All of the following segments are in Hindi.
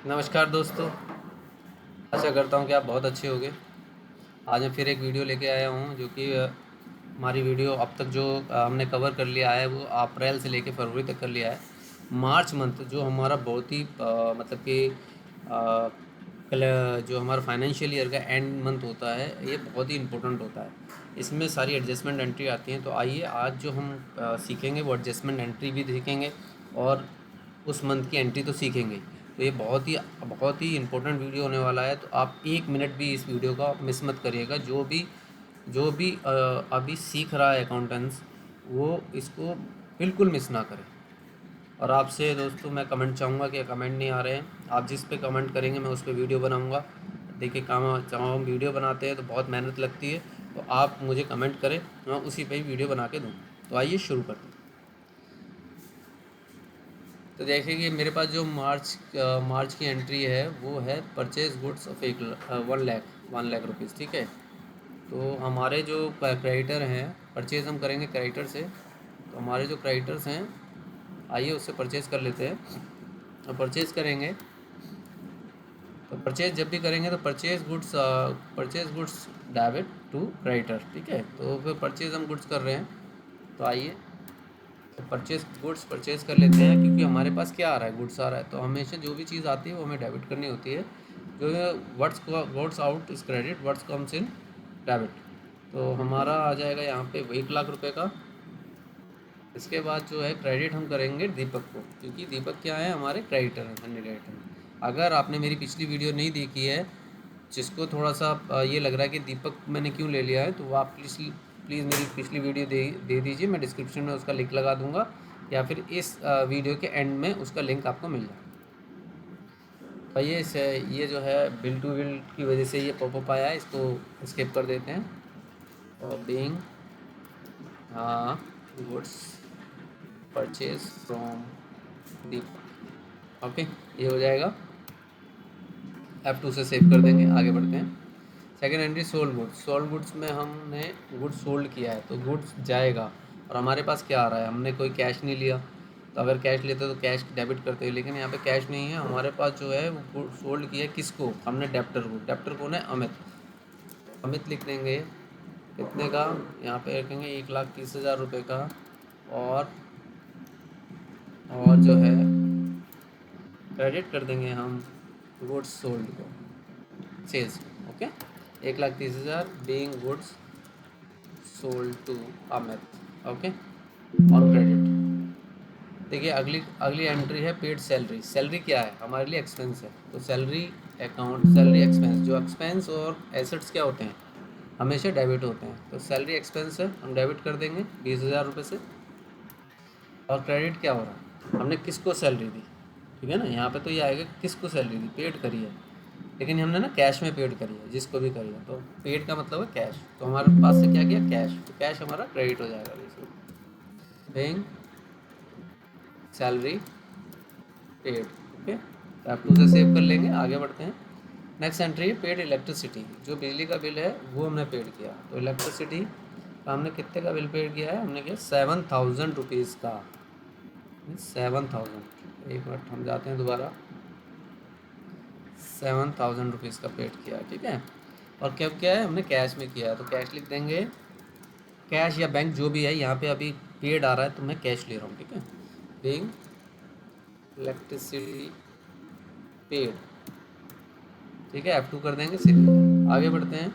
नमस्कार दोस्तों। आशा करता हूँ कि आप बहुत अच्छे होंगे। आज मैं फिर एक वीडियो लेके आया हूँ जो कि हमारी वीडियो अब तक जो हमने कवर कर लिया है वो अप्रैल से लेके फरवरी तक कर लिया है। मार्च मंथ जो हमारा बहुत ही मतलब कि जो हमारा फाइनेंशियल ईयर का एंड मंथ होता है ये बहुत ही इम्पोर्टेंट होता है। इसमें सारी एडजस्टमेंट एंट्री आती हैं। तो आइए आज जो हम सीखेंगे वो एडजस्टमेंट एंट्री भी सीखेंगे और उस मंथ की एंट्री तो सीखेंगे। तो ये बहुत ही इम्पोर्टेंट वीडियो होने वाला है। तो आप 1 मिनट भी इस वीडियो का मिस मत करिएगा। जो भी अभी सीख रहा है अकाउंटेंट्स वो इसको बिल्कुल मिस ना करें। और आपसे दोस्तों मैं कमेंट चाहूँगा कि कमेंट नहीं आ रहे हैं, आप जिस पे कमेंट करेंगे मैं उस पे वीडियो बनाऊँगा। देखिए काम जब हम वीडियो बनाते हैं तो बहुत मेहनत लगती है, तो आप मुझे कमेंट करें, मैं उसी पे ही वीडियो बना के दूँ। तो आइए शुरू करते हैं। तो देखिए कि मेरे पास जो मार्च की एंट्री है वो है purchase goods of 1 lakh rupees. ठीक है। तो हमारे जो क्रेडिटर हैं, परचेज़ हम करेंगे क्रेडिटर से। तो हमारे जो क्रेडिटर्स हैं आइए उससे परचेज़ कर लेते हैं। और परचेज़ करेंगे तो परचेज़ जब भी करेंगे तो purchase goods debit to creditor. ठीक है। तो फिर परचेज़ हम गुड्स कर रहे हैं। तो आइए तो गुड्स परचेज़ कर लेते हैं, क्योंकि हमारे पास क्या आ रहा है, गुड्स आ रहा है। तो हमेशा जो भी चीज़ आती है वो हमें डेबिट करनी होती है। जो है what's goes out is credit, what's comes in debit. तो हमारा आ जाएगा यहाँ पे 1 लाख रुपए का। इसके बाद जो है क्रेडिट हम करेंगे दीपक को, क्योंकि दीपक क्या है, हमारे क्रेडिटर हैं, अन्य क्रेडिटर हैं। अगर आपने मेरी पिछली वीडियो नहीं देखी है, जिसको थोड़ा सा ये लग रहा है कि दीपक मैंने क्यों ले लिया है, तो वो आप प्लीज़ मेरी पिछली वीडियो दे दीजिए। मैं डिस्क्रिप्शन में उसका लिंक लगा दूंगा, या फिर इस वीडियो के एंड में उसका लिंक आपको मिल जाए। तो ये जो है बिल टू बिल की वजह से ये पॉपअप आया है, इसको स्किप कर देते हैं। और बीइंग हाँ goods purchase from Deepak. Okay, ये हो जाएगा। F2 से सेव कर देंगे, आगे बढ़ते हैं। सेकेंड एंट्री सोल्ड गुड्स में हमने गुड्स सोल्ड किया है तो गुड्स जाएगा। और हमारे पास क्या आ रहा है, हमने कोई कैश नहीं लिया। तो अगर कैश लेते तो कैश डेबिट करते हैं, लेकिन यहाँ पे कैश नहीं है हमारे पास। जो है वो सोल्ड किया है किसको, हमने डेप्टर को ना अमित लिख देंगे। कितने का, यहाँ पे रखेंगे 1,30,000 रुपये का। और जो है क्रेडिट कर देंगे हम गुड्स सोल्ड को, sales. Okay, 1,30,000 being goods sold to Amit. Okay, on credit. देखिए अगली अगली एंट्री है पेड सैलरी। सैलरी क्या है, हमारे लिए एक्सपेंस है। तो सैलरी एक्सपेंस, जो एक्सपेंस और एसेट्स क्या होते हैं, हमेशा डेबिट होते हैं। तो सैलरी एक्सपेंस है, हम डेबिट कर देंगे 20,000 रुपये से। और क्रेडिट क्या हो रहा है, हमने किसको सैलरी दी। ठीक है ना, यहाँ पे तो ये आएगा किसको सैलरी दी, पेड करी है। लेकिन हमने ना कैश में पेड करी है, जिसको भी करी है। तो पेड का मतलब है कैश। तो हमारे पास से क्या किया, कैश। तो कैश हमारा क्रेडिट हो जाएगा। Paying salary paid. ओके, तो आप 2 से सेव कर लेंगे, आगे बढ़ते हैं। नेक्स्ट एंट्री है पेड इलेक्ट्रिसिटी। जो बिजली का बिल है वो हमने पेड किया। तो इलेक्ट्रिसिटी का हमने कितने का बिल पेड किया है, हमने किया 7,000 रुपीज़ का। 7,000, एक मिनट हम जाते हैं दोबारा। 7,000 रुपीज़ का पेड किया है। ठीक है। और कब किया है, हमने कैश में किया है। तो कैश लिख देंगे, कैश या बैंक जो भी है। यहाँ पे अभी पेड आ रहा है तो मैं कैश ले रहा हूँ। ठीक है, बीइंग इलेक्ट्रिसिटी पेड। ठीक है, F2 कर देंगे, सीधे आगे बढ़ते हैं।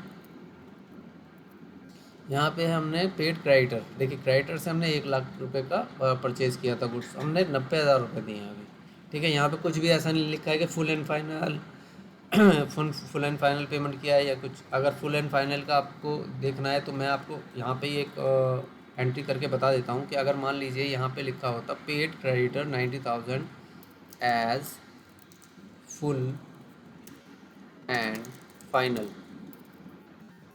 यहाँ पे हमने पेड क्रेडिटर। देखिए क्रेडिटर से हमने 1 लाख रुपए का परचेज़ किया था गुड्स, हमने 90,000 रुपये दिए हैं अभी। ठीक है, यहाँ पे कुछ भी ऐसा नहीं लिखा है कि full and final full and final payment किया है या कुछ। अगर फुल एंड फाइनल का आपको देखना है तो मैं आपको यहाँ पे एक एंट्री करके बता देता हूँ कि अगर मान लीजिए यहाँ पे लिखा होता paid creditor 90,000 as full and final,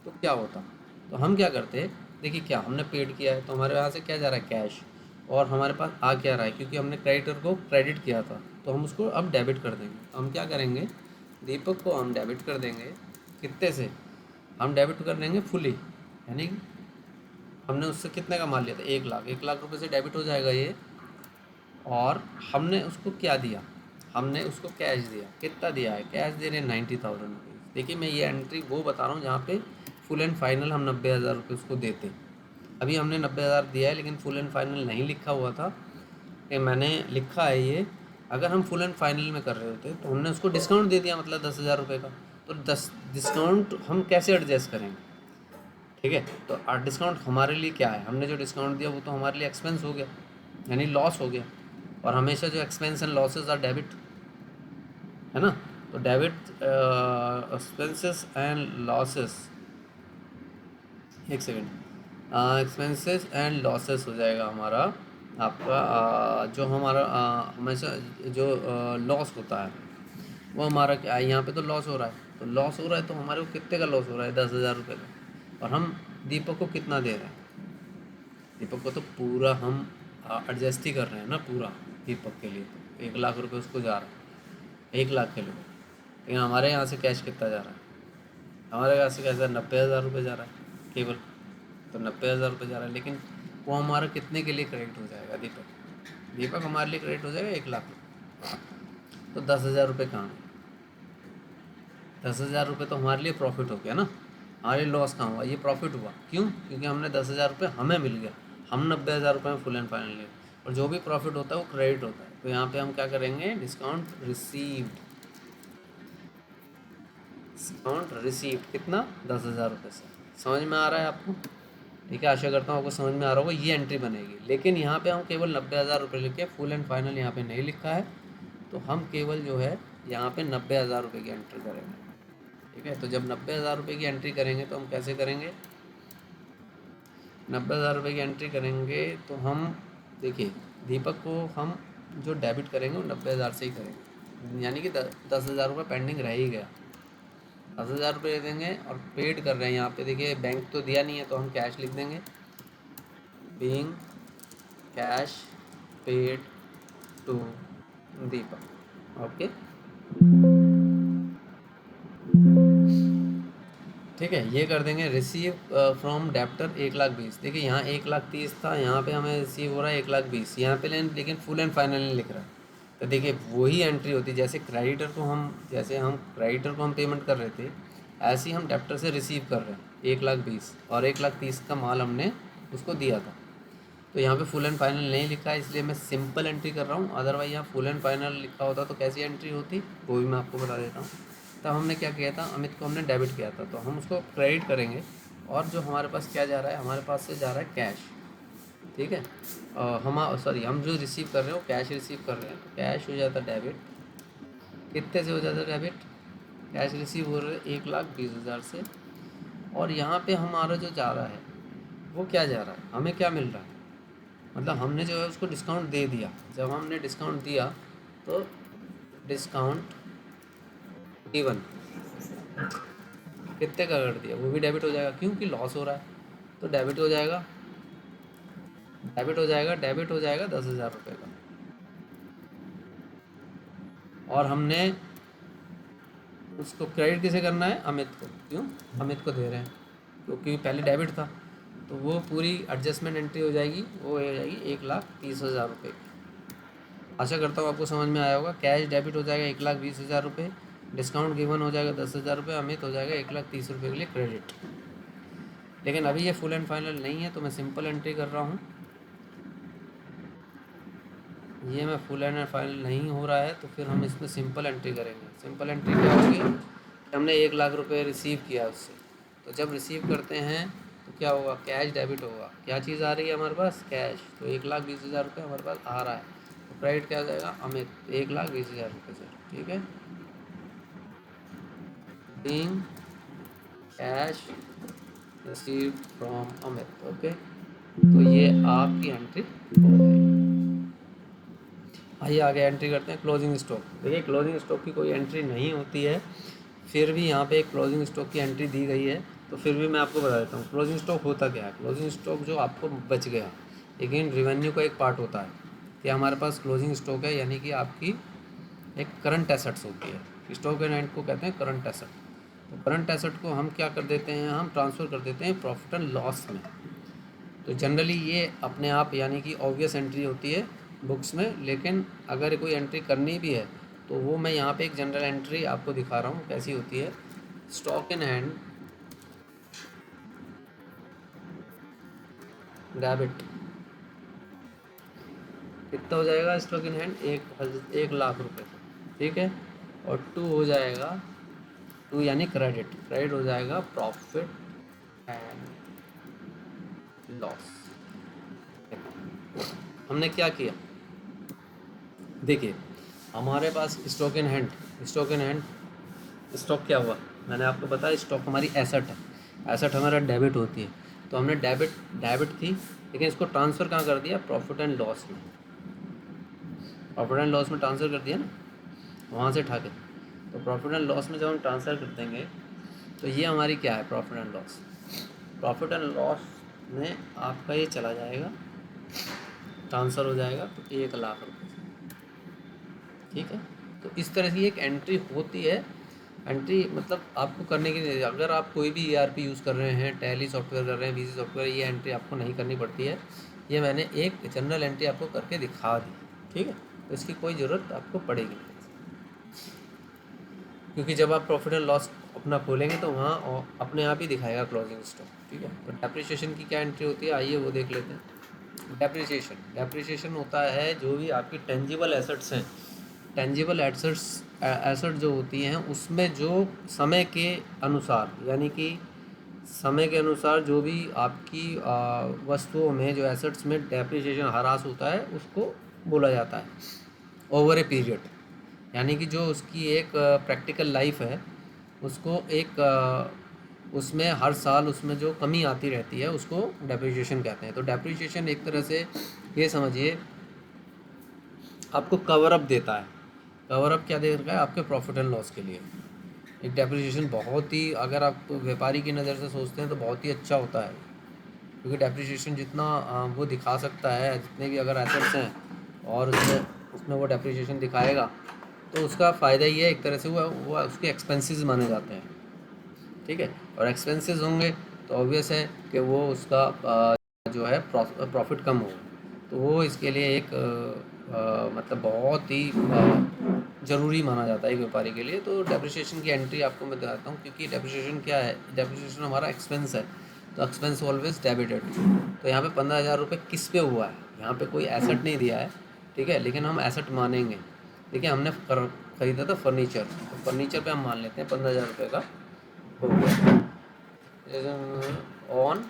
तो क्या होता। तो हम क्या करते, देखिए क्या हमने पेड किया है तो हमारे यहाँ से क्या जा रहा है, कैश। और हमारे पास आ क्या रहा है, क्योंकि हमने क्रेडिटर को क्रेडिट किया था तो हम उसको अब डेबिट कर देंगे। तो हम क्या करेंगे, दीपक को हम डेबिट कर देंगे। कितने से, हम डेबिट कर देंगे फुली, यानी कि हमने उससे कितने का माल लिया था, 1 लाख। 1 लाख रुपये से डेबिट हो जाएगा ये। और हमने उसको क्या दिया, हमने उसको कैश दिया, कितना दिया है, कैश दे रहे हैं 90,000 रुपीज़। देखिए मैं ये एंट्री वो बता रहा हूँ जहाँ पे फुल एंड फाइनल हम 90,000 रुपये उसको देते। अभी हमने 90,000 दिया है लेकिन फुल एंड फाइनल नहीं लिखा हुआ था, ये मैंने लिखा है ये। अगर हम फुल एंड फाइनल में कर रहे होते तो हमने उसको डिस्काउंट दे दिया, मतलब 10,000 रुपये का। तो 10 डिस्काउंट हम कैसे एडजस्ट करेंगे, ठीक है। तो डिस्काउंट हमारे लिए क्या है, हमने जो डिस्काउंट दिया वो तो हमारे लिए एक्सपेंस हो गया, यानी लॉस हो गया। और हमेशा जो expense and losses are debit, है ना। तो डेबिट एक्सपेंसेस एंड लॉसेस, एक सेकेंड, एक्सपेंसेस एंड लॉसेस हो जाएगा हमारा, आपका जो हमारा हमेशा जो लॉस होता है वो हमारा क्या है, यहाँ पे तो लॉस हो रहा है। तो लॉस हो रहा है तो हमारे को कितने का लॉस हो रहा है, 10,000 रुपये का। और हम दीपक को कितना दे रहे हैं, दीपक को तो पूरा हम एडजस्ट ही कर रहे हैं ना पूरा। दीपक के लिए तो 1 लाख रुपये उसको जा रहा है, 1 लाख के लिए। लेकिन हमारे यहाँ से कैश कितना जा रहा है, हमारे यहाँ से कैसे 90,000 रुपये जा रहा है केवल। तो 90,000 रुपये जा रहा है, लेकिन वो हमारा कितने के लिए क्रेडिट हो जाएगा, दीपक, दीपक हमारे लिए क्रेडिट हो जाएगा 1 लाख। तो 10,000 रुपये कहाँ है, 10,000 रुपये तो हमारे लिए प्रॉफिट हो गया ना, हमारे लॉस कहाँ हुआ, ये प्रॉफिट हुआ। क्यों, क्योंकि हमने 10,000 रुपये हमें मिल गया, हम 90,000 रुपये में फुल एंड फाइनल लिए। और जो भी प्रॉफिट होता है वो क्रेडिट होता है। तो यहाँ पे हम क्या करेंगे, डिस्काउंट रिसीव्ड, डिस्काउंट रिसीव्ड कितना, 10,000 रुपये से। समझ में आ रहा है आपको, ठीक है। आशा करता हूँ आपको समझ में आ रहा होगा, ये एंट्री बनेगी। लेकिन यहाँ पे हम केवल 90,000 रुपये लिखे, फुल एंड फाइनल यहाँ पे नहीं लिखा है। तो हम केवल जो है यहाँ पे 90,000 रुपये की एंट्री करेंगे, ठीक है। तो जब 90,000 रुपये की एंट्री करेंगे तो हम कैसे करेंगे, 90,000 रुपये की एंट्री करेंगे तो हम देखिए दीपक को हम जो डेबिट करेंगे वो 90,000 से ही करेंगे, यानी कि 10,000 रुपये पेंडिंग रह ही गया। 10,000 रुपये दे देंगे और पेड कर रहे हैं। यहाँ पे देखिए बैंक तो दिया नहीं है तो हम कैश लिख देंगे, being cash paid to Deepak, okay, ठीक है। ये कर देंगे रिसीव फ्रॉम डेप्टर 1,20,000। देखिए यहाँ 1,30,000 था, यहाँ पे हमें रिसीव हो रहा है 1,20,000 यहाँ पे, लेकिन फुल एंड फाइनल नहीं लिख रहा है। तो देखिए वही एंट्री होती है, जैसे क्रेडिटर को हम, जैसे हम क्रेडिटर को हम पेमेंट कर रहे थे, ऐसे ही हम डेप्टर से रिसीव कर रहे हैं 1,20,000, और 1,30,000 का माल हमने उसको दिया था। तो यहाँ पे फुल एंड फाइनल नहीं लिखा है, इसलिए मैं सिंपल एंट्री कर रहा हूँ। अदरवाइज यहाँ फुल एंड फाइनल लिखा होता तो कैसी एंट्री होती वो भी मैं आपको बता देता हूँ। तब हमने क्या किया था, अमित को हमने डेबिट किया था, तो हम उसको क्रेडिट करेंगे। और जो हमारे पास क्या जा रहा है, हमारे पास से जा रहा है कैश, ठीक है। हम जो रिसीव कर रहे हैं वो कैश रिसीव कर रहे हैं, तो कैश हो जाता है डेबिट। कितने से हो जाता है डेबिट, कैश रिसीव हो रहे हैं 1,20,000 से। और यहाँ पे हमारा जो जा रहा है वो क्या जा रहा है, हमें क्या मिल रहा है, मतलब हमने जो है उसको डिस्काउंट दे दिया। जब हमने डिस्काउंट दिया तो डिस्काउंट गिवन कितने का कर दिया, वो भी डेबिट हो जाएगा, क्योंकि लॉस हो रहा है। तो डेबिट हो जाएगा, डेबिट हो जाएगा, डेबिट हो जाएगा 10,000 रुपये का। और हमने उसको क्रेडिट किसे करना है, अमित को। क्यों, अमित को दे रहे हैं क्योंकि पहले डेबिट था। तो वो पूरी एडजस्टमेंट एंट्री हो जाएगी, वो हो जाएगी 1,30,000 रुपये की। आशा करता हूँ आपको समझ में आया होगा। कैश डेबिट हो जाएगा 1,20,000 रुपये, डिस्काउंट गिवन हो जाएगा 10,000 रुपये, अमित हो जाएगा 1,30,000 रुपये के लिए क्रेडिट। लेकिन अभी ये फुल एंड फाइनल नहीं है तो मैं सिंपल एंट्री कर रहा हूँ। ये मैं फुल एंड फाइनल नहीं हो रहा है तो फिर हम इसमें सिंपल एंट्री करेंगे। सिंपल एंट्री क्या होगी, हमने 1,00,000 रुपये रिसीव किया उससे, तो जब रिसीव करते हैं तो क्या होगा, कैश डेबिट होगा। क्या चीज़ आ रही है हमारे पास, कैश। तो 1,20,000 रुपये हमारे पास आ रहा है, तो क्रेडिट क्या हो जाएगा, अमित 1,20,000 रुपये से, ठीक है। Being cash receive from Amit, okay. तो ये आपकी एंट्री हो जाएगी। आइए आगे एंट्री करते हैं, क्लोजिंग स्टॉक। देखिए क्लोजिंग स्टॉक की कोई एंट्री नहीं होती है, फिर भी यहाँ पे एक क्लोजिंग स्टॉक की एंट्री दी गई है, तो फिर भी मैं आपको बता देता हूँ क्लोजिंग स्टॉक होता क्या है। क्लोजिंग स्टॉक जो आपको बच गया, लेकिन रिवेन्यू का एक पार्ट होता है कि हमारे पास क्लोजिंग स्टॉक है, यानी कि आपकी एक करंट एसेट्स होती है। स्टॉक एंड एंड को कहते हैं करंट एसेट। तो करंट एसेट को हम क्या कर देते हैं, हम ट्रांसफ़र कर देते हैं प्रॉफिट एंड लॉस में। तो जनरली ये अपने आप यानी कि ऑब्वियस एंट्री होती है बुक्स में, लेकिन अगर कोई एंट्री करनी भी है तो वो मैं यहाँ पे एक जनरल एंट्री आपको दिखा रहा हूँ कैसी होती है। स्टॉक इन हैंड डेबिट कितना हो जाएगा, स्टॉक इन हैंड 1,00,000 रुपये, ठीक है। और टू हो जाएगा, टू यानी क्रेडिट, क्रेडिट हो जाएगा प्रॉफिट एंड लॉस। हमने क्या किया, देखिए हमारे पास stock in hand, stock in hand stock क्या हुआ, मैंने आपको बताया स्टॉक हमारी एसेट है, एसेट हमारा डेबिट होती है। तो हमने डेबिट डेबिट थी, लेकिन इसको ट्रांसफ़र कहाँ कर दिया, प्रॉफिट एंड लॉस में, प्रॉफिट एंड लॉस में ट्रांसफ़र कर दिया ना, वहाँ से उठा के। तो प्रॉफिट एंड लॉस में जब हम ट्रांसफ़र कर देंगे तो ये हमारी क्या है, profit and loss. Profit and loss में आपका ये चला जाएगा, ट्रांसफ़र हो जाएगा तो 1,00,000 रुपये, ठीक है। तो इस तरह की एक एंट्री होती है। एंट्री मतलब आपको करने की नहीं, अगर आप कोई भी ERP यूज़ कर रहे हैं, टैली सॉफ्टवेयर कर रहे हैं, VC सॉफ्टवेयर, ये एंट्री आपको नहीं करनी पड़ती है। ये मैंने एक जनरल एंट्री आपको करके दिखा दी, ठीक है। तो इसकी कोई ज़रूरत आपको पड़ेगी नहीं, क्योंकि जब आप प्रॉफिट एंड लॉस अपना खोलेंगे तो वहाँ अपने आप ही दिखाएगा क्लोजिंग स्टॉक, ठीक है। तो डेप्रिसिएशन की क्या एंट्री होती है, आइए वो देख लेते हैं। डेप्रिसिएशन होता है जो भी आपकी टेंजिबल एसेट्स हैं, टेंजिबल एसेट जो होती हैं उसमें जो समय के अनुसार, यानी कि समय के अनुसार जो भी आपकी वस्तुओं में जो एसेट्स में डेप्रिसिएशन ह्रास होता है उसको बोला जाता है ओवर ए पीरियड। यानी कि जो उसकी एक प्रैक्टिकल लाइफ है उसको एक उसमें हर साल उसमें जो कमी आती रहती है उसको डेप्रिसिएशन कहते हैं। तो डेप्रिसिएशन एक तरह से ये समझिए आपको कवर अप देता है। कवर अप क्या दे रखा है, आपके प्रॉफिट एंड लॉस के लिए। एक डेप्रिसिएशन बहुत ही, अगर आप व्यापारी की नज़र से सोचते हैं तो बहुत ही अच्छा होता है, क्योंकि डेप्रिसिएशन जितना वो दिखा सकता है, जितने भी अगर एसेट्स हैं और उसमें वो डेप्रिसिएशन दिखाएगा तो उसका फ़ायदा ये है, एक तरह से वो उसके एक्सपेंसेस माने जाते हैं, ठीक है। और एक्सपेंसेस होंगे तो ऑब्वियस है कि वो उसका जो है प्रॉफिट कम होगा। तो वो इसके लिए एक मतलब बहुत ही ज़रूरी माना जाता है एक व्यापारी के लिए। तो डेप्रिसिएशन की एंट्री आपको मैं बताता हूँ, क्योंकि डेप्रिसिएशन क्या है, डेप्रिसिएशन हमारा एक्सपेंस है, तो एक्सपेंस ऑलवेज डेबिटेड। तो यहाँ पे 15,000 रुपये किस पे हुआ है, यहाँ पे कोई एसेट नहीं दिया है, ठीक है, लेकिन हम एसेट मानेंगे। देखिए हमने ख़रीदा था फर्नीचर, तो फर्नीचर पे हम मान लेते हैं 15,000 रुपये का हो गया ऑन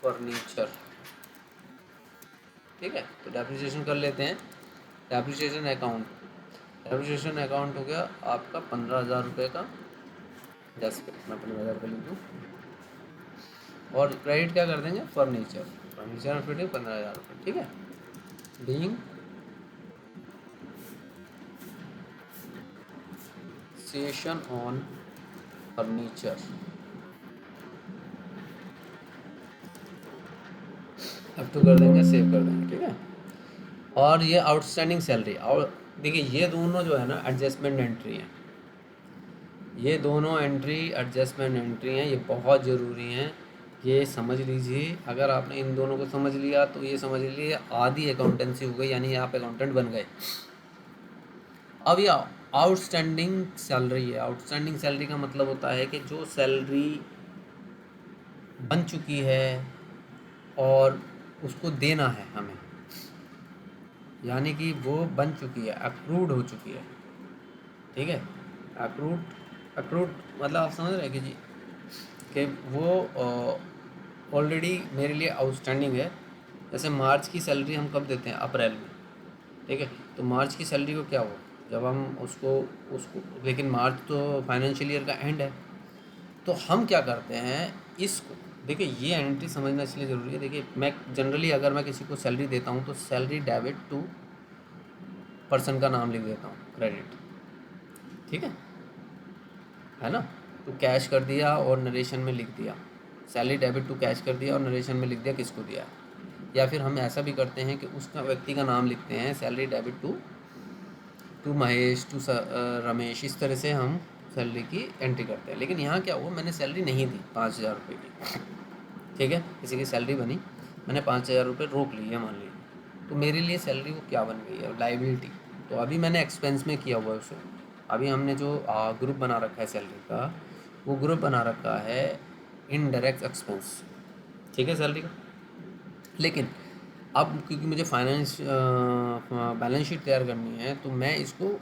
फर्नीचर, ठीक है। तो डेप्रिसिएशन कर लेते हैं, डेप्रिसिएशन अकाउंट हो गया आपका 15,000 रुपये का, जैसे मैं 15,000 रुपये लिख दूँ। और क्रेडिट क्या कर देंगे, फर्नीचर में फिर 15,000 रुपये, ठीक है। बीइंग सेशन ऑन फर्नीचर, अब तो कर देंगे, सेव कर देंगे, ठीक है। और ये आउटस्टैंडिंग सैलरी, और देखिए ये दोनों जो है ना एडजस्टमेंट एंट्री हैं, ये दोनों एंट्री एडजस्टमेंट एंट्री हैं, ये बहुत ज़रूरी हैं, ये समझ लीजिए। अगर आपने इन दोनों को समझ लिया तो ये समझ लीजिए आधी अकाउंटेंसी हो गई, यानी आप अकाउंटेंट बन गए। अब ये आउटस्टैंडिंग सैलरी है। आउटस्टैंडिंग सैलरी का मतलब होता है कि जो सैलरी बन चुकी है और उसको देना है हमें, यानी कि वो बन चुकी है, अप्रूव्ड हो चुकी है, ठीक है। अप्रूव्ड मतलब आप समझ रहे हैं कि जी कि वो ऑलरेडी मेरे लिए आउटस्टैंडिंग है। जैसे मार्च की सैलरी हम कब देते हैं, अप्रैल में, ठीक है। तो मार्च की सैलरी को क्या हुआ, जब हम उसको उसको लेकिन मार्च तो फाइनेंशियल ईयर का एंड है, तो हम क्या करते हैं इसको, देखिए ये एंट्री समझना इसलिए ज़रूरी है। देखिए मैं जनरली अगर मैं किसी को सैलरी देता हूँ तो सैलरी डेबिट टू पर्सन का नाम लिख देता हूँ, क्रेडिट, ठीक है ना। तो कैश कर दिया और नरेशन में लिख दिया, सैलरी डेबिट टू कैश कर दिया और नरेशन में लिख दिया किसको दिया। या फिर हम ऐसा भी करते हैं कि उसका व्यक्ति का नाम लिखते हैं, salary debit to Mahesh, to Ramesh, इस तरह से हम सैलरी की एंट्री करते हैं। लेकिन यहाँ क्या हुआ, मैंने सैलरी नहीं दी 5,000 रुपये की, ठीक है, किसी की सैलरी बनी, मैंने 5,000 रुपये रोक लिए मान लीजिए, तो मेरे लिए सैलरी वो क्या बन गई है, लाइबिलिटी, तो अभी मैंने एक्सपेंस में किया हुआ है उसे। अभी हमने जो ग्रुप बना रखा है सैलरी का, वो ग्रुप बना रखा है इनडायरेक्ट एक्सपेंस, ठीक है, सैलरी का। लेकिन अब क्योंकि मुझे फाइनेंस बैलेंस शीट तैयार करनी है, तो मैं इसको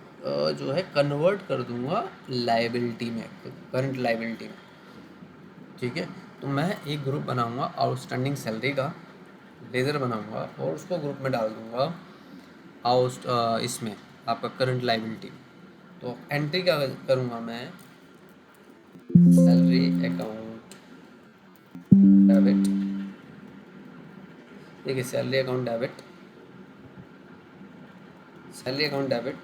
जो है कन्वर्ट कर दूंगा लाइबिलिटी में, करंट लाइबिलिटी में, ठीक है। तो मैं एक ग्रुप बनाऊंगा आउटस्टैंडिंग सैलरी का, लेज़र बनाऊंगा और उसको ग्रुप में डाल दूंगा इसमें आपका करंट लाइबिलिटी। तो एंट्री क्या करूंगा मैं, सैलरी अकाउंट डेबिट, देखिए salary account debit, salary account debit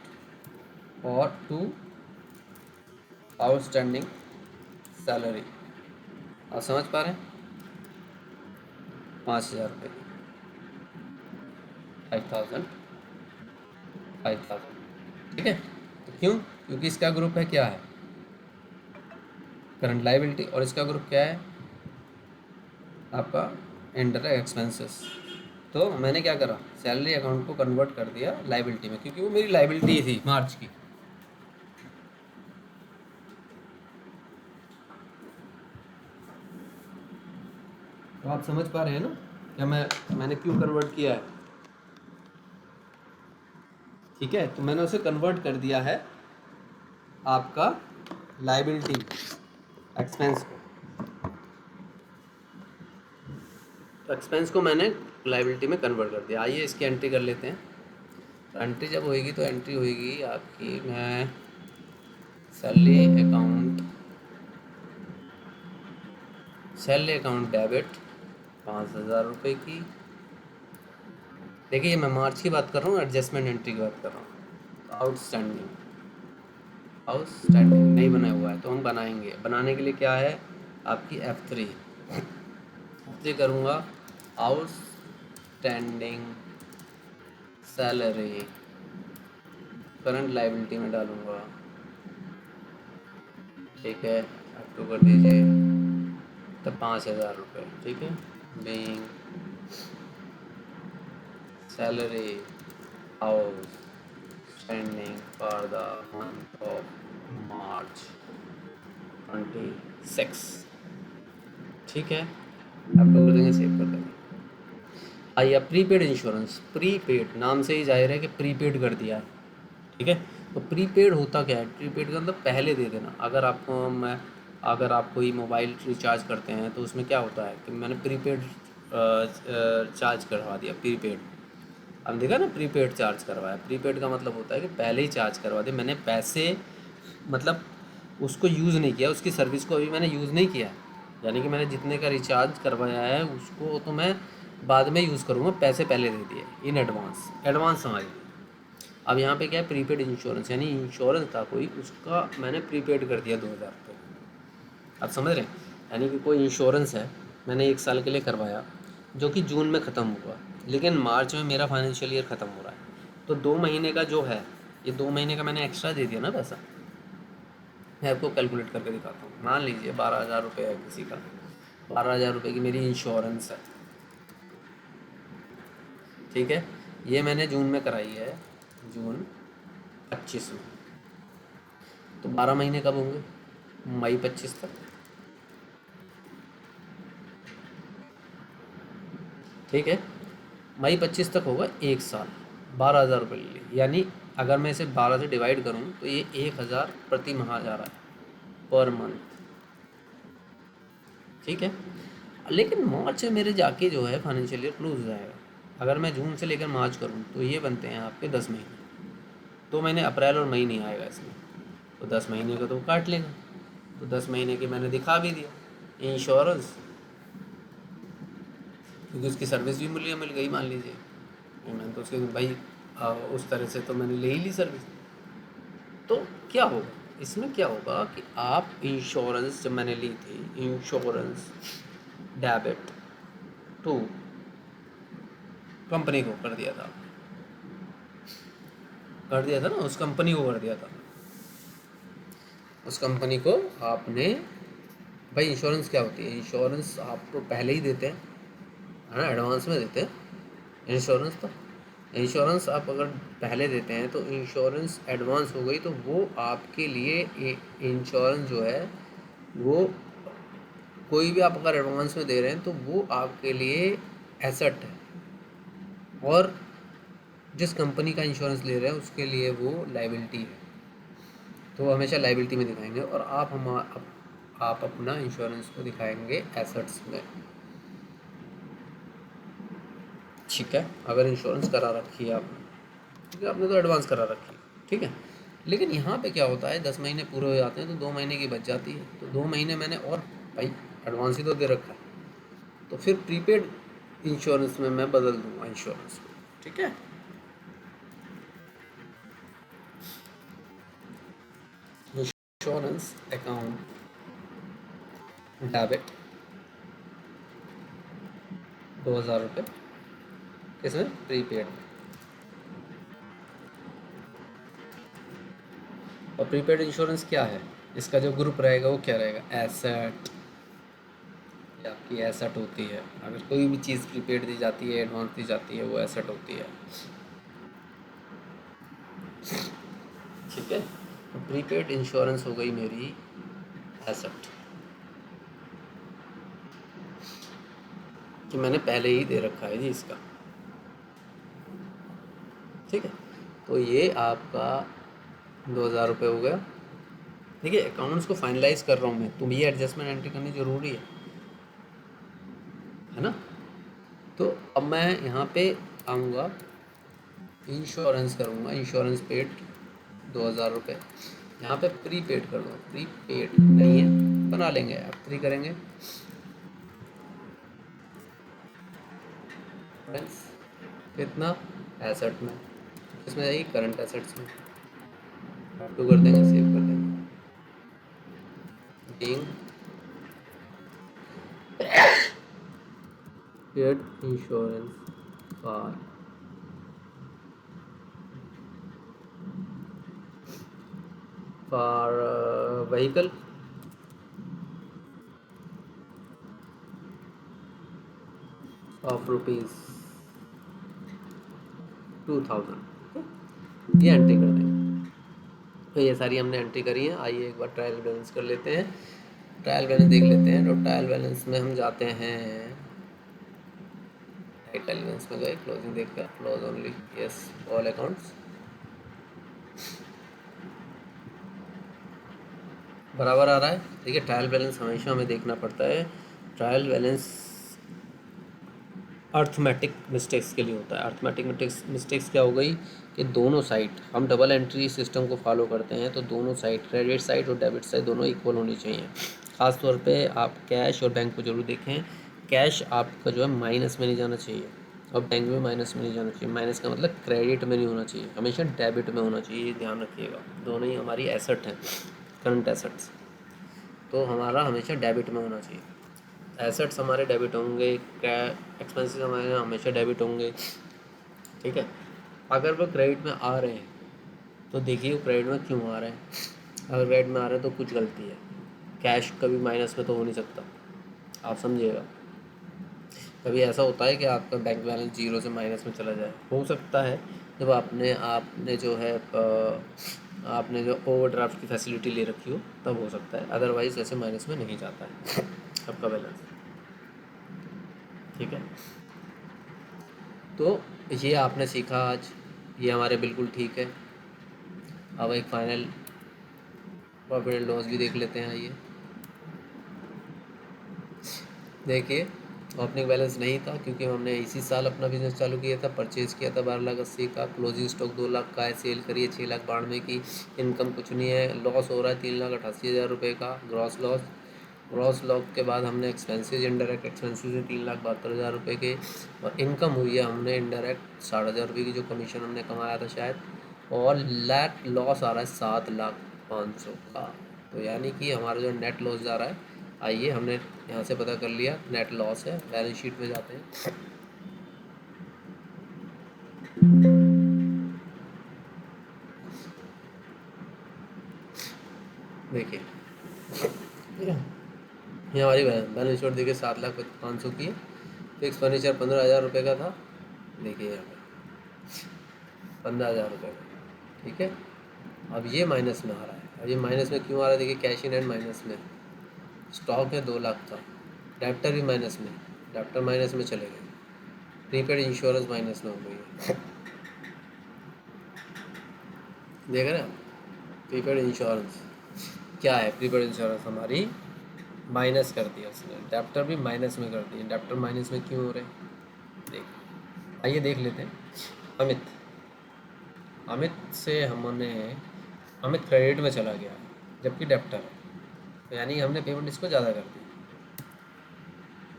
और टू आउटस्टैंडिंग सैलरी। आप समझ पा रहे हैं, 5,000 रुपये, 5,000, 5,000, ठीक है। तो क्यों, क्योंकि इसका ग्रुप है क्या है, करंट लाइबिलिटी, और इसका ग्रुप क्या है आपका इंडायरेक्ट एक्सपेंसेस। तो मैंने क्या करा, सैलरी अकाउंट को कन्वर्ट कर दिया लाइबिलिटी में, क्योंकि वो मेरी लाइबिलिटी थी मार्च की। तो आप समझ पा रहे हैं ना क्या मैंने क्यों कन्वर्ट किया है, ठीक है। तो मैंने उसे कन्वर्ट कर दिया है आपका लाइबिलिटी एक्सपेंस को, तो एक्सपेंस को मैंने लाइबिलिटी में कन्वर्ट कर दिया। आइए इसकी एंट्री कर लेते हैं। तो एंट्री जब होएगी तो एंट्री होएगी आपकी, मैं salary account, salary account debit 5,000 रुपये की। देखिए मैं मार्च की बात कर रहा हूँ, एडजस्टमेंट एंट्री की बात कर रहा हूँ। आउटस्टैंडिंग, आउटस्टैंडिंग नहीं बना हुआ है तो हम बनाएंगे। बनाने के लिए क्या है आपकी F3, F3 करूँगा, आउटस्टैंडिंग सैलरी करंट लाइबिलिटी में डालूँगा, ठीक है। F2 कर दीजिए, तो 5,000 रुपये, ठीक है। Being salary outstanding for the month of March 26, ठीक है। F2 कर देंगे, सेव कर देंगे। आइए प्रीपेड इंश्योरेंस, प्रीपेड नाम से ही जाहिर है कि प्रीपेड कर दिया है, ठीक है। तो प्रीपेड होता क्या है, प्रीपेड का मतलब पहले दे देना। अगर आप कोई मोबाइल रिचार्ज करते हैं तो उसमें क्या होता है कि मैंने प्रीपेड चार्ज करवा दिया, प्रीपेड। अब देखा ना, प्रीपेड चार्ज करवाया, प्रीपेड का मतलब होता है कि पहले ही चार्ज करवा दिया मैंने पैसे, मतलब उसको यूज़ नहीं किया, उसकी सर्विस को अभी मैंने यूज़ नहीं किया, यानी कि मैंने जितने का रिचार्ज करवाया है उसको तो मैं बाद में यूज़ करूँगा, पैसे पहले दे दिए इन एडवांस, एडवांस समझ लीजिए। अब यहाँ पे क्या है, प्रीपेड इंश्योरेंस, यानी इंश्योरेंस था कोई, उसका मैंने प्रीपेड कर दिया 2,000 रुपये। आप समझ रहे हैं, यानी कि कोई इंश्योरेंस है, मैंने 1 साल के लिए करवाया जो कि जून में ख़त्म हुआ, लेकिन मार्च में मेरा फाइनेंशियल ईयर ख़त्म हो रहा है, तो 2 महीने का जो है, ये 2 महीने का मैंने एक्स्ट्रा दे दिया ना पैसा। मैं आपको कैलकुलेट करके दिखाता हूँ। मान लीजिए 12,000 रुपये है किसी का, 12,000 रुपये की मेरी इंश्योरेंस है, ठीक है। ये मैंने जून में कराई है, जून 25 में, तो 12 महीने कब होंगे, मई 25 तक, ठीक है। मई 25 तक होगा 1 साल, 12,000 रुपये ले लिए, यानी अगर मैं इसे 12 से डिवाइड करूँ तो ये 1,000 प्रति माह जा रहा है, पर मंथ, ठीक है। लेकिन मार्च में मेरे जाके जो है फाइनेंशियल ईयर क्लोज हो जाएगा। अगर मैं जून से लेकर मार्च करूँ तो ये बनते हैं आपके 10 महीने, 2 महीने अप्रैल और मई नहीं आएगा इसमें, तो 10 महीने का तो वो काट लेगा। तो 10 महीने की मैंने दिखा भी दिया इंश्योरेंस, क्योंकि उसकी सर्विस भी मुझे मिल गई, मान लीजिए मैंने तो उसके भाई उस तरह से तो मैंने ले ही ली सर्विस। तो क्या होगा इसमें, क्या होगा कि आप इंश्योरेंस जब मैंने ली थी, इंश्योरेंस डेबिट टू कंपनी को कर दिया था, कर दिया था ना, उस कंपनी को कर दिया था, उस कंपनी को आपने, भाई इंश्योरेंस क्या होती है, इंश्योरेंस आपको पहले ही देते हैं, है ना, एडवांस में देते हैं इंश्योरेंस तो। इंश्योरेंस आप अगर पहले देते हैं तो इंश्योरेंस एडवांस हो गई, तो वो आपके लिए इंश्योरेंस जो है वो कोई भी आप अगर एडवांस में दे रहे हैं तो वो आपके लिए एसेट है, और जिस कंपनी का इंश्योरेंस ले रहे हैं उसके लिए वो लाइबिलिटी है। तो वो हमेशा लाइबिलिटी में दिखाएंगे, और आप अपना इंश्योरेंस को दिखाएंगे एसेट्स में। ठीक है, अगर इंश्योरेंस करा रखी है आपने, ठीक है, आपने तो एडवांस करा रखी है, ठीक है। लेकिन यहाँ पे क्या होता है, 10 महीने पूरे हो जाते हैं तो 2 महीने की बच जाती है, तो 2 महीने मैंने और भाई एडवांस ही तो दे रखा है, तो फिर प्रीपेड इंश्योरेंस में मैं बदल दूंगा इंश्योरेंस को, ठीक है। इंश्योरेंस अकाउंट डेबिट 2000 रुपये, किसमें, प्रीपेड में। और प्रीपेड इंश्योरेंस क्या है, इसका जो ग्रुप रहेगा वो क्या रहेगा, एसेट। ये आपकी एसेट होती है, अगर कोई भी चीज़ प्रीपेड दी जाती है, एडवांस दी जाती है, वो एसेट होती है, ठीक है। तो प्रीपेड इंश्योरेंस हो गई मेरी एसेट, कि मैंने पहले ही दे रखा है जी इसका, ठीक है। तो ये आपका 2000 रुपये हो गया। देखिए अकाउंट्स को फाइनलाइज कर रहा हूँ मैं, तो ये एडजस्टमेंट एंट्री करनी ज़रूरी है ना। तो अब मैं यहाँ पे आऊँगा, इंश्योरेंस करूँगा, इंश्योरेंस पेड 2000 रुपये, यहाँ पे प्री पेड कर दो, प्री पेड नहीं है, बना लेंगे, आप प्री करेंगे फ्रेंड्स, कितना, एसेट में, इसमें जाइए करंट एसेट्स में, टू कर देंगे, सेव कर देंगे, being paid insurance for vehicle of ₹2000, ये एंट्री कर देंगे। तो ये सारी हमने एंट्री करी है। आइए एक बार ट्रायल बैलेंस कर लेते हैं, ट्रायल बैलेंस देख लेते हैं। तो ट्रायल बैलेंस में हम जाते हैं, ट्रायल बैलेंस में गए, क्लोजिंग देखकर, close only, yes all accounts बराबर आ रहा है। देखिए ट्रायल बैलेंस हमेशा हमें देखना पड़ता है, ट्रायल बैलेंस अर्थमेटिक मिस्टेक्स के लिए होता है। अर्थमेटिक मिस्टेक्स क्या हो गई कि दोनों साइड, हम डबल एंट्री सिस्टम को फॉलो करते हैं, तो दोनों साइड, क्रेडिट साइड और डेबिट साइड दोनों इक्वल होनी चाहिए। ख़ास तौर पे आप कैश और बैंक को जरूर देखें, कैश आपका जो है माइनस में नहीं जाना चाहिए, और बैंक में माइनस में नहीं जाना चाहिए। माइनस का मतलब क्रेडिट में नहीं होना चाहिए, हमेशा डेबिट में होना चाहिए, ये ध्यान रखिएगा। दोनों ही हमारी एसेट हैं, करंट एसेट्स, तो हमारा हमेशा डेबिट में होना चाहिए। एसेट्स हमारे डेबिट होंगे, एक्सपेंसेस हमारे हमेशा डेबिट होंगे, ठीक है। अगर वो क्रेडिट में आ रहे हैं तो देखिए वो क्रेडिट में क्यों आ रहे हैं। अगर क्रेडिट में आ रहे हैं तो कुछ गलती है, कैश कभी माइनस में तो हो नहीं सकता, आप समझिएगा। कभी ऐसा होता है कि आपका बैंक बैलेंस जीरो से माइनस में चला जाए, हो सकता है जब आपने जो है आपने जो ओवरड्राफ्ट की फैसिलिटी ले रखी हो, तब हो सकता है, अदरवाइज़ ऐसे माइनस में नहीं जाता है आपका बैलेंस, ठीक है। तो ये आपने सीखा आज, ये हमारे बिल्कुल ठीक है। अब एक फाइनल प्रॉफिट एंड लॉस भी देख लेते हैं। आइए देखिए, ओपनिंग बैलेंस नहीं था क्योंकि हमने इसी साल अपना बिजनेस चालू किया था, परचेज़ किया था 12,80,000 का, क्लोजिंग स्टॉक 2 लाख का है, सेल करिए 6,92,000 की, इनकम कुछ नहीं है, लॉस हो रहा है 3,88,000 रुपये का, ग्रॉस लॉस। ग्रॉस लॉस के बाद हमने एक्सपेंसेस, इनडायरेक्ट एक्सपेंसेस हैं 3,72,000 रुपये के, और इनकम हुई है हमने इनडायरेक्ट 60,000 रुपये की, जो कमीशन हमने कमाया था शायद, और नेट लॉस आ रहा है 7,05,000 का। तो यानी कि हमारा जो नेट लॉस जा रहा है, आइए हमने यहाँ से पता कर लिया नेट लॉस है। बैलेंस शीट में जाते हैं, देखिए ये हमारी बैलेंस शीट देखिए 7,05,000 की है। फिक्स फर्नीचर 15,000 रुपये का था, देखिए यहाँ पे 15,000 रुपये का, ठीक है। अब ये माइनस में आ रहा है। अब ये माइनस में क्यों आ रहा है? देखिए कैश इन हैंड माइनस में, स्टॉक है 2 लाख का, डेप्टर भी माइनस में, डेप्टर माइनस में चले गए, प्रीपेड इंश्योरेंस माइनस में हो गई है। देख रहे हैं आप? प्रीपेड इंश्योरेंस क्या है? प्रीपेड इंश्योरेंस हमारी माइनस कर दिया उसने, डेप्टर भी माइनस में कर दिए। डेप्टर माइनस में क्यों हो रहे हैं? देख, आइए देख लेते हैं। अमित अमित से हमने, अमित क्रेडिट में चला गया जबकि डेप्टर है, तो यानी हमने पेमेंट इसको ज़्यादा कर दी।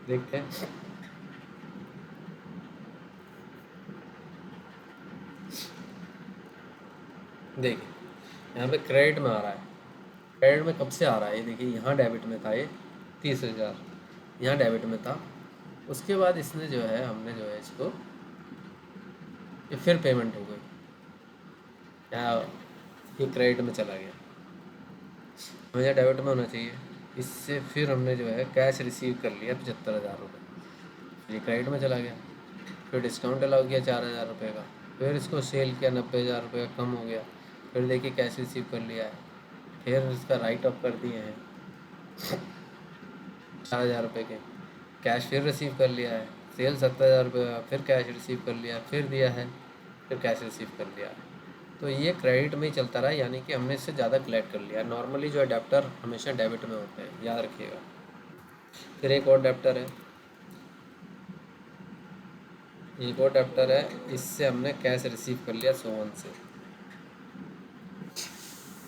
देखते हैं। देखिए यहाँ पे क्रेडिट में आ रहा है। क्रेडिट में कब से आ रहा है? ये देखिए यहाँ डेबिट में था ये 30,000, यहाँ डेबिट में था। उसके बाद इसने जो है, हमने जो है इसको, ये फिर पेमेंट हो गई, यहाँ ये क्रेडिट में चला गया, हमें डेबिट में होना चाहिए। इससे फिर हमने जो है कैश रिसीव कर लिया 75,000 रुपये, ये क्रेडिट में चला गया। फिर डिस्काउंट अलाउ किया 4,000 रुपये का, फिर इसको सेल किया 90,000 रुपये का, कम हो गया। फिर देखिए कैश रिसीव कर लिया है, फिर इसका राइट ऑफ कर दिए हैं 4,000 रुपये के, कैश फिर रिसीव कर लिया है, सेल 70,000 रुपये का, फिर कैश रिसीव कर लिया, फिर दिया है, फिर कैश रिसीव कर लिया। तो ये क्रेडिट में ही चलता रहा, यानी कि हमने इससे ज़्यादा कलेक्ट कर लिया। नॉर्मली जो अडेप्टर हमेशा डेबिट में होते हैं, याद रखिएगा। फिर एक और अडेप्टर है, एक और अडेप्टर है, इससे हमने कैश रिसीव कर लिया सोवन से,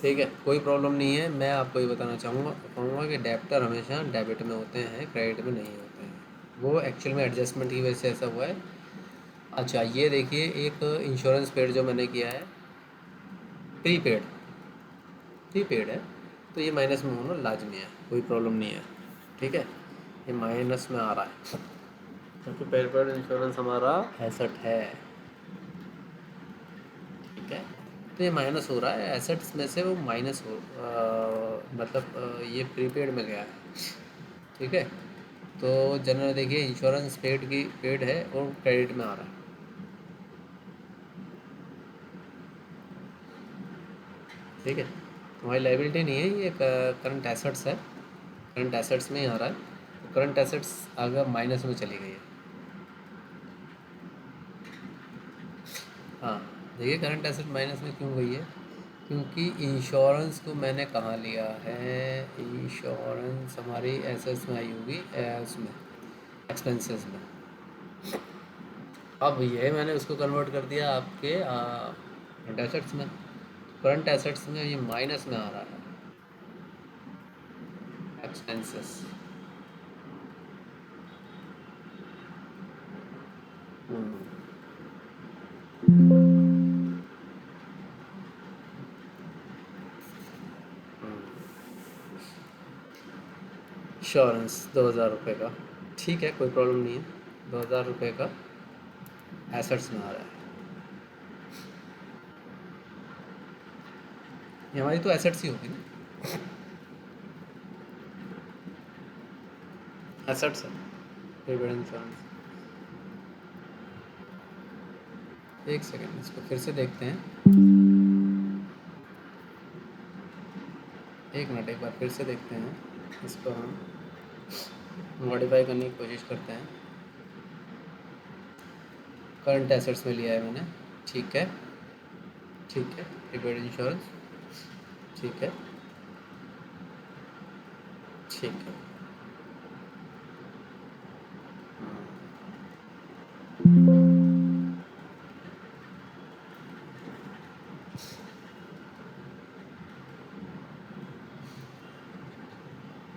ठीक है, कोई प्रॉब्लम नहीं है। मैं आपको ये बताना कहूँगा कि डेप्टर हमेशा डेबिट में होते हैं, क्रेडिट में नहीं होते हैं। वो एक्चुअल में एडजस्टमेंट की वजह से ऐसा हुआ है। अच्छा ये देखिए, एक इंश्योरेंस पेड जो मैंने किया है, प्रीपेड, प्रीपेड है, तो ये माइनस में होना लाजमी है, कोई प्रॉब्लम नहीं है, ठीक है। ये माइनस में आ रहा है क्योंकि प्रीपेड इंश्योरेंस हमारा एसेट है, ठीक है। तो ये माइनस हो रहा है एसेट्स में से, वो माइनस हो ये प्रीपेड में गया है, ठीक है। तो जनरल देखिए इंश्योरेंस पेड है और क्रेडिट में आ रहा है, ठीक है। हमारी लाइबिलिटी नहीं है, ये करंट एसेट्स है, करंट एसेट्स में ही आ रहा है। तो करंट एसेट्स अगर माइनस में चली गई है, हाँ देखिए करंट एसेट माइनस में क्यों गई है? क्योंकि इंश्योरेंस को मैंने कहाँ लिया है, इंश्योरेंस हमारी एसेट्स में आई होगी, उसमें एक्सपेंसेस में। अब ये मैंने उसको कन्वर्ट कर दिया आपके करंट एसेट्स में। करंट एसेट्स में ये माइनस में आ रहा है, एक्सपेंसेस। इंश्योरेंस 2,000 रुपये का, ठीक है, कोई प्रॉब्लम नहीं है। 2,000 रुपये का एसेट्स में आ रहा है, ये हमारी तो एसेट्स ही होगी ना, एसेट्स है प्रीपेड इंश्योरेंस। एक सेकेंड, इसको फिर से देखते हैं, एक मिनट, एक बार फिर से देखते हैं। इसको हम मॉडिफाई करने की कोशिश करते हैं। करंट एसेट्स में लिया है मैंने, ठीक है, ठीक है, प्रीपेड इंश्योरेंस, ठीक है, ठीक है।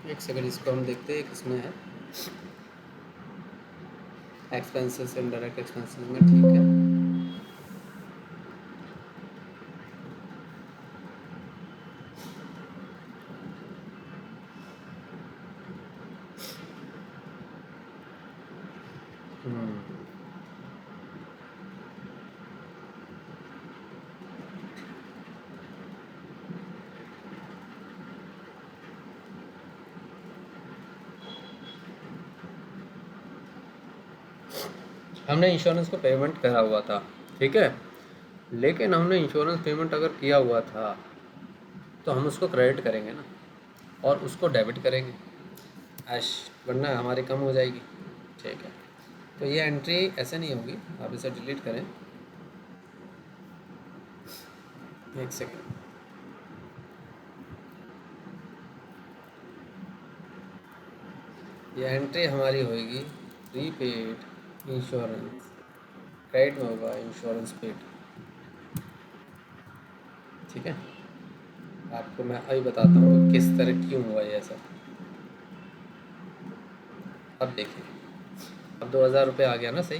एक सेकेंड, इसको हम देखते हैं किसमें है, एक्सपेंसेस एंड डायरेक्ट एक्सपेंसेस में, ठीक है। हमने इंश्योरेंस को पेमेंट करा हुआ था, ठीक है। लेकिन हमने इंश्योरेंस पेमेंट अगर किया हुआ था तो हम उसको क्रेडिट करेंगे ना, और उसको डेबिट करेंगे ऐश, वरना हमारी कम हो जाएगी। ठीक है, तो ये एंट्री ऐसे नहीं होगी, आप इसे डिलीट करें। एक सेकेंड, ये एंट्री हमारी होगी प्रीपेड इंश्योरेंस, क्रेडिट में होगा इंश्योरेंस पेड। ठीक है, आपको मैं अभी बताता हूँ कि किस तरह क्यों हुआ ये ऐसा। अब देखिए, अब 2000 रुपये आ गया ना, सही।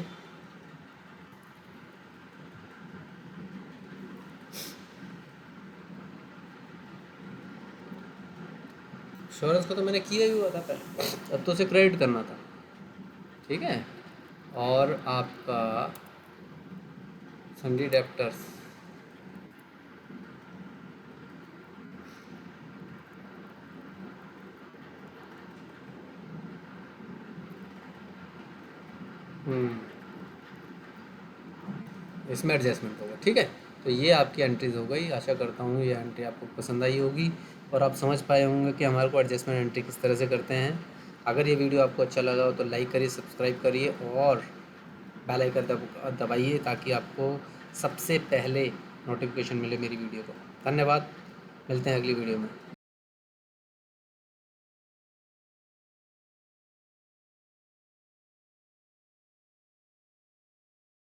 इंश्योरेंस को तो मैंने किया ही हुआ था पहले, अब तो उसे क्रेडिट करना था। ठीक है, और आपका सन्डी डेप्टर्स, इसमें एडजस्टमेंट होगा। ठीक है, तो ये आपकी एंट्रीज हो गई। आशा करता हूँ ये एंट्री आपको पसंद आई होगी और आप समझ पाए होंगे कि हमारे को एडजस्टमेंट एंट्री किस तरह से करते हैं। अगर ये वीडियो आपको अच्छा लगा हो तो लाइक करिए, सब्सक्राइब करिए और बेल आइकन दबाइए ताकि आपको सबसे पहले नोटिफिकेशन मिले मेरी वीडियो को। धन्यवाद, मिलते हैं अगली वीडियो में।